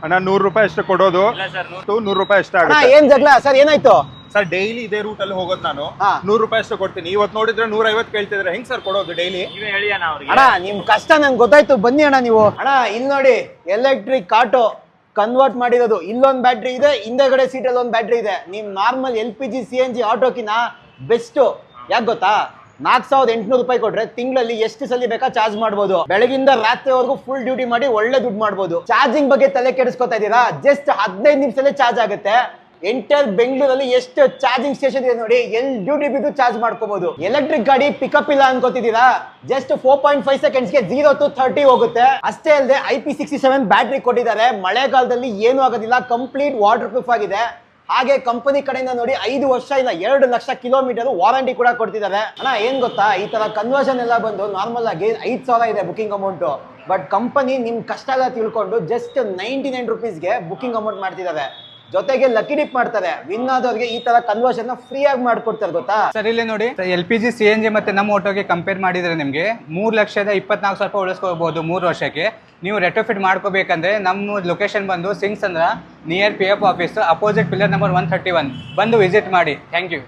ಅಣ್ಣ 100 ರೂಪಾಯಿ ಅಷ್ಟೇ ಕೊಡೋದು. ₹100 ಅಷ್ಟೇ ಅಣ್ಣ ಆಗುತ್ತೆ. ಏನ್ ಜಗಳ ಸರ್, ಏನಾಯ್ತು? ಸರ್ ಡೈಲಿ ಇದೇ ರೂಟ್ ಅಲ್ಲಿ ಹೋಗೋದು ನಾನು. ಹಾ. ₹100 ಅಷ್ಟೇ ಕೊಡ್ತೀನಿ. ಇವತ್ತು ನೋಡಿದ್ರೆ 150 ಕೇಳ್ತಿದ್ರೆ ಹೆಂಗ್ ಸರ್ ಕೊಡೋದು ಡೈಲಿ? ಅಣ್ಣ ನಿಮ್ ಕಷ್ಟ ನಂಗೆ ಗೊತ್ತಾಯ್ತು, ಬನ್ನಿ ಅಣ್ಣ ನೀವು. ಅಣ್ಣ ಇಲ್ಲಿ ನೋಡಿ, ಎಲೆಕ್ಟ್ರಿಕ್ ಆಟೋ ಕನ್ವರ್ಟ್ ಮಾಡಿರೋದು. ಇಲ್ಲೊಂದ್ ಬ್ಯಾಟ್ರಿ ಇದೆ, ಹಿಂದೆಗಡೆ ಸೀಟಲ್ಲಿ ಒಂದು ಬ್ಯಾಟ್ರಿ ಇದೆ. ನಿಮ್ ನಾರ್ಮಲ್ LPG CNG ಆಟೋಕಿನ ಬೆಸ್ಟ್. ಯಾಕೆ ಗೊತ್ತಾ? 4800 ರೂಪಾಯಿ ಕೊಟ್ರೆ ತಿಂಗಳಲ್ಲಿ ಎಷ್ಟು ಸಲ ಬೇಕಾ ಚಾರ್ಜ್ ಮಾಡಬಹುದು. ಬೆಳಗಿಂದ ರಾತ್ರಿವರೆಗೂ ಫುಲ್ ಡ್ಯೂಟಿ ಮಾಡಿ ಒಳ್ಳೆ ದುಡ್ಡು ಮಾಡಬಹುದು. ಚಾರ್ಜಿಂಗ್ ಬಗ್ಗೆ ತಲೆ ಕೆಡಿಸ್ಕೊತಾ ಇದ್ದೀರಾ? ಜಸ್ಟ್ 15 ನಿಮಿಷದಲ್ಲೇ ಚಾರ್ಜ್ ಆಗುತ್ತೆ. ಎಂಟರ್ ಬೆಂಗಳೂರಲ್ಲಿ ಎಷ್ಟು ಚಾರ್ಜಿಂಗ್ ಸ್ಟೇಷನ್ ಇದೆ ನೋಡಿ, ಎಲ್ಲಿ ಡ್ಯೂಟಿ ಬಿದ್ದು ಚಾರ್ಜ್ ಮಾಡ್ಕೋಬಹುದು. ಎಲೆಕ್ಟ್ರಿಕ್ ಗಾಡಿ ಪಿಕಪ್ ಇಲ್ಲ ಅನ್ಕೋತಿದ್ದೀರಾ? ಜಸ್ಟ್ 4.5 ಸೆಕೆಂಡ್ಸ್ಗೆ 0 to 30 ಹೋಗುತ್ತೆ. ಅಷ್ಟೇ ಅಲ್ಲದೆ IP67 ಬ್ಯಾಟ್ರಿ ಕೊಟ್ಟಿದ್ದಾರೆ. ಮಳೆಗಾಲದಲ್ಲಿ ಏನೂ ಆಗೋದಿಲ್ಲ, ಕಂಪ್ಲೀಟ್ ವಾಟರ್ ಪ್ರೂಫ್ ಆಗಿದೆ. ಹಾಗೆ ಕಂಪನಿ ಕಡೆಯಿಂದ ನೋಡಿ 5 ವರ್ಷ ಇಲ್ಲ 2 ಲಕ್ಷ ಕಿಲೋಮೀಟರ್ ವಾರಂಟಿ ಕೂಡ ಕೊಡ್ತಿದ್ದಾರೆ. ಅಣ್ಣ ಏನ್ ಗೊತ್ತಾ, ಈ ತರ ಕನ್ವರ್ಷನ್ ಎಲ್ಲ ಬಂದು ನಾರ್ಮಲ್ ಆಗಿ 5,000 ಇದೆ ಬುಕಿಂಗ್ ಅಮೌಂಟ್. ಬಟ್ ಕಂಪನಿ ನಿಮ್ ಕಷ್ಟ ಎಲ್ಲ ತಿಳ್ಕೊಂಡು ಜಸ್ಟ್ 99 ರುಪೀಸ್ಗೆ ಬುಕಿಂಗ್ ಅಮೌಂಟ್ ಮಾಡ್ತಿದ್ದಾರೆ. ಜೊತೆಗೆ ಲಕ್ಕಿ ಡಿಪ್ ಮಾಡ್ತಾರೆ. ವಿನ್ ಆದವ್ರಿಗೆ ಈ ತರ ಕನ್ವರ್ಷನ್ ಫ್ರೀ ಆಗಿ ಮಾಡ್ಕೊಡ್ತಾರೆ ಗೊತ್ತಾ ಸರ್. ಇಲ್ಲಿ ನೋಡಿ, LPG CNG ಮತ್ತೆ ನಮ್ಮ ಆಟೋಗೆ ಕಂಪೇರ್ ಮಾಡಿದ್ರೆ ನಿಮಗೆ 3,24,000 ರೂಪಾಯಿ ಉಳಿಸ್ಕೋಬಹುದು 3 ವರ್ಷಕ್ಕೆ. ನೀವು ರೆಟ್ರೋಫಿಟ್ ಮಾಡ್ಕೋಬೇಕಂದ್ರೆ ನಮ್ಮ ಲೊಕೇಶನ್ ಬಂದು ಸಿಂಗ್ಸ್ ಅಂದ್ರ near PF office opposite pillar number 131 ಬಂದು ವಿಸಿಟ್ ಮಾಡಿ. Thank you.